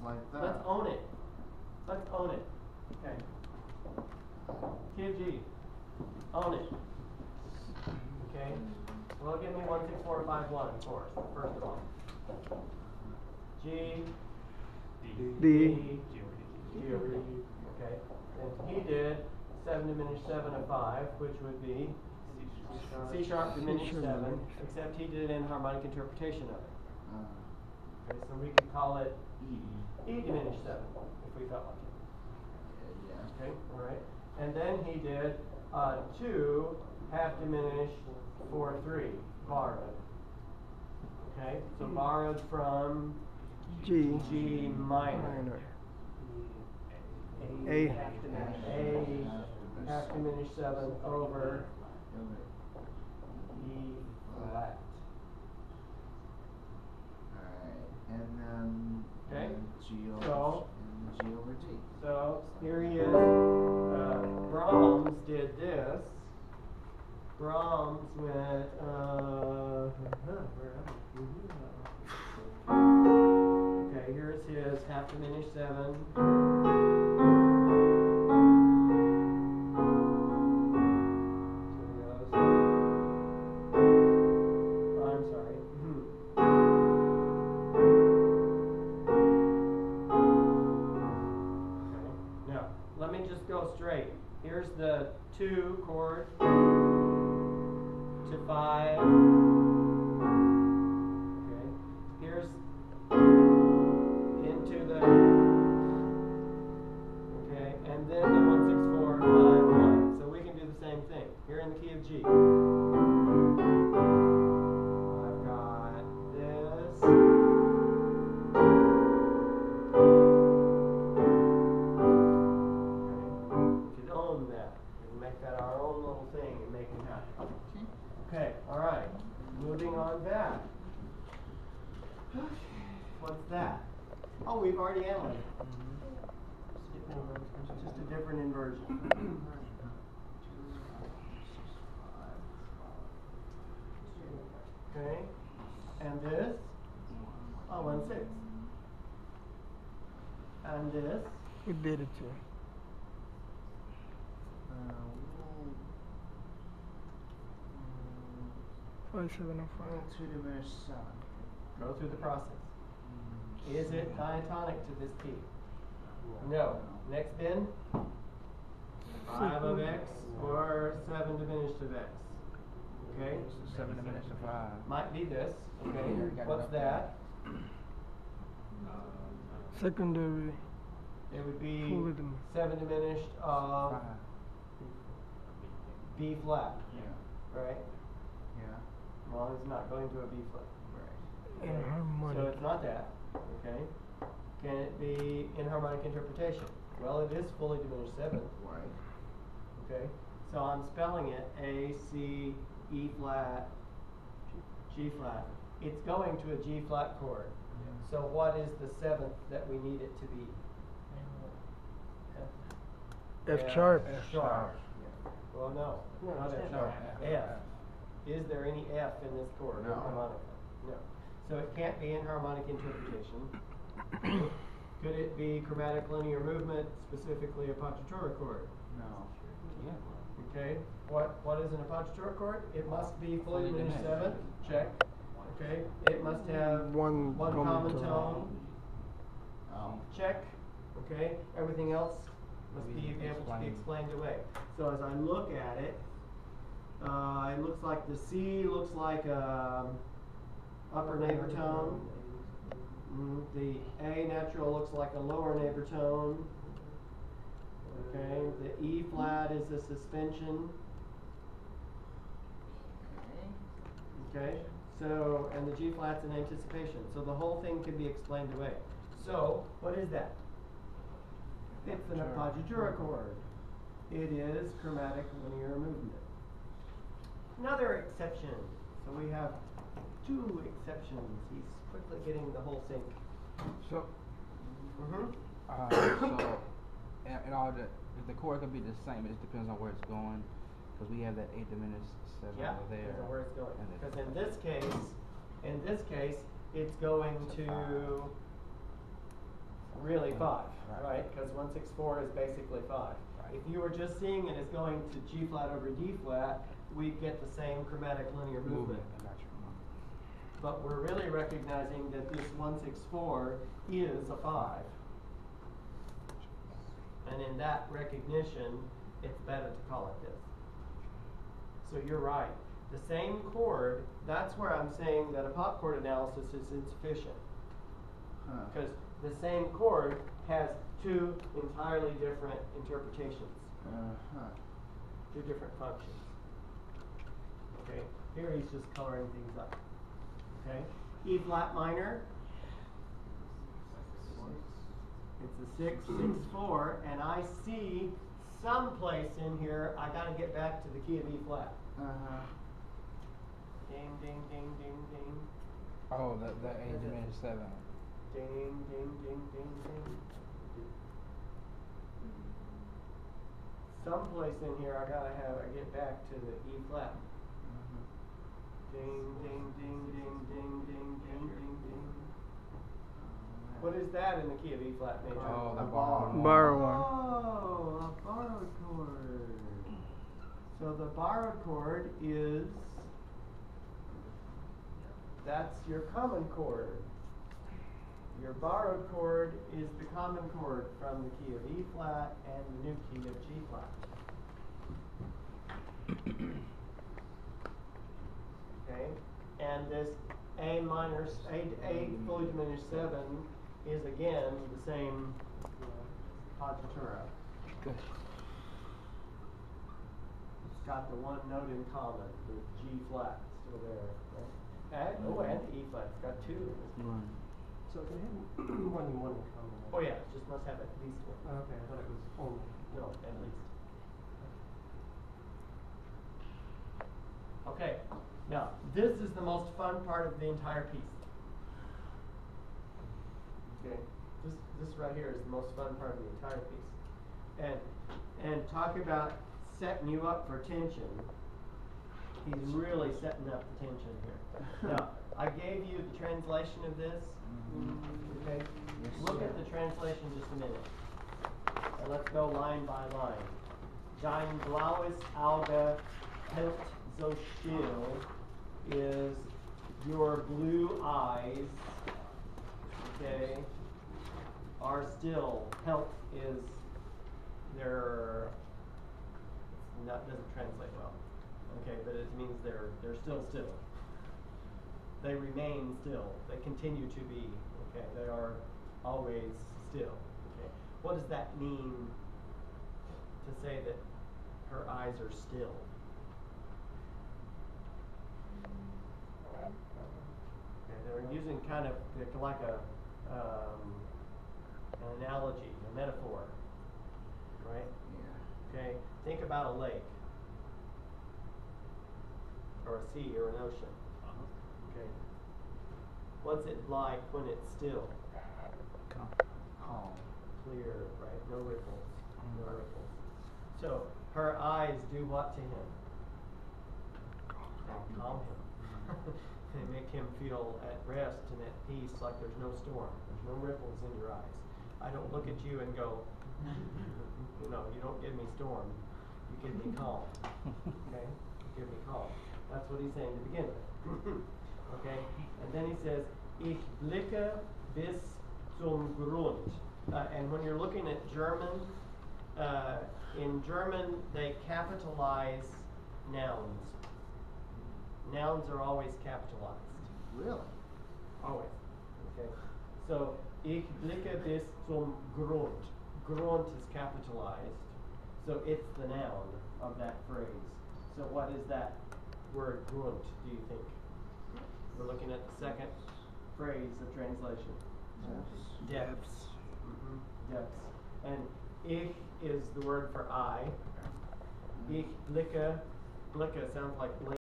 like that. Let's own it. Let's own it. Okay. Key of G. Own it. Okay. Well, give me 16451, of course, first of all. G. D. G over D. Okay. And he did 7 diminished 7 of 5, which would be C sharp diminished 7, except he did an harmonic interpretation of it. Okay, so we could call it E diminished 7, if we felt like it. Yeah. Okay, all right. And then he did 2 half diminished 4 3, borrowed. Okay, so borrowed from G minor. A half diminished 7 over E flat. Alright, and then Okay. G over So- over G. So here he is. Brahms did this. Brahms went. Okay, here's his half diminished 7. I'm sorry. Now, let me just go straight. Here's the 2 chord to 5. Okay. Here's into the. Okay, and then the 1 6 4 5 1. So we can do the same thing. Here in the key of G. I've got this. Make that our own little thing and make it happen. Okay, all right. Moving on back. What's that? Oh, we've already analyzed it. Just a different inversion. Okay, and this? Oh, 1 6. And this? We did it too. 5 7 of 5. 2 diminished 7. Go through the process. Is it diatonic to this P? No. Next bin? 5 of X or 7 diminished of X. Okay? 7 diminished of 5. Might be this. Okay. What's that? Secondary. It would be 7 diminished of 5. B flat. Yeah. Right? Yeah. Well, it's not going to a B flat. Right. Inharmonic. So it's not that. Okay. Can it be inharmonic interpretation? Well, it is fully diminished 7. Right. Okay. So I'm spelling it A, C, E flat, G flat. It's going to a G flat chord. Yeah. So what is the 7th that we need it to be? F sharp. F sharp. Well, no, not F sharp. F. Is there any F in this chord? No. Harmonica? No. So it can't be inharmonic interpretation. Could it be chromatic linear movement, specifically a appoggiatura chord? No. Yeah. Okay. What is an appoggiatura chord? It must be fully diminished 7. Check. Okay. It must have one common tone. Check. Okay. Everything else must be able to be explained away. So as I look at it, it looks like the C looks like a upper neighbor tone. The A natural looks like a lower neighbor tone. Okay. The E flat is a suspension. Okay. So, and the G flat's an anticipation. So the whole thing can be explained away. So, what is that? It's an appoggiatura chord. It is chromatic linear movement. Another exception. So we have 2 exceptions. He's quickly getting the whole thing. So, Mm-hmm. in all the chord could be the same. It just depends on where it's going, because we have that 8 diminished 7 Yeah, over there. depends on where it's going. Because in this case, it's going to really 5, Right. right? Because 164 is basically 5. Right. If you were just seeing it as going to G flat over D flat, we'd get the same chromatic linear movement. I got you. But we're really recognizing that this 164 is a 5. And in that recognition, it's better to call it this. So you're right. The same chord, that's where I'm saying that a pop chord analysis is insufficient. Because the same chord has 2 entirely different interpretations. 2 different functions. Okay, here he's just coloring things up. Okay, E flat minor. It's a 6, 6, 4, and I see someplace in here I gotta get back to the key of E flat. Ding, ding, ding, ding, ding. Oh, the A diminished 7. Ding, ding, ding, ding, ding. Someplace in here I get back to the E flat. Ding, ding, ding, ding, ding, ding, ding, ding, ding. What is that in the key of E flat major? Oh, the Borrow one. Oh, a borrowed chord. So the borrowed chord is, that's your common chord. Your borrowed chord is the common chord from the key of E flat and the new key of G flat. Okay, and this A fully diminished 7 is again the same partitura. Good. It's got the one note in common, the G flat still there. Right? And the E flat. It's got 2. So they have one in common. Oh yeah, just must have at least one. Okay, I thought it was only. No, at least. Okay, now this is the most fun part of the entire piece. Okay, this right here is the most fun part of the entire piece. And talk about setting you up for tension. He's really setting up the tension here. Now, I gave you the translation of this. Okay, Yes, look sir. at the translation just a minute. And let's go line by line. Dein blaues Auge hält so still is your blue eyes, okay, are still. Help is their, that doesn't translate well. Okay, but it means they're still. They remain still. They continue to be. Okay, they are always still. Okay, what does that mean to say that her eyes are still? Okay, they're using kind of like an analogy, a metaphor, right? Yeah. Okay, think about a lake, or a sea, or an ocean. Okay, what's it like when it's still? Calm. Clear, right? No ripples. No ripples. So her eyes do what to him? They calm him. They make him feel at rest and at peace, like there's no storm. There's no ripples in your eyes. I don't look at you and go, you know, you don't give me storm. You give me calm. Okay? You give me calm. That's what he's saying to begin with. Okay? And then he says, Ich blicke bis zum Grund. And when you're looking at German, in German they capitalize nouns. Nouns are always capitalized. Really? Always. Okay. So ich blicke bis zum Grund. Grund is capitalized. So it's the noun of that phrase. So what is that word Grund, do you think? We're looking at the second phrase of translation. Depths. Depths. And ich is the word for I. Ich blicke. Blicke sounds like blink.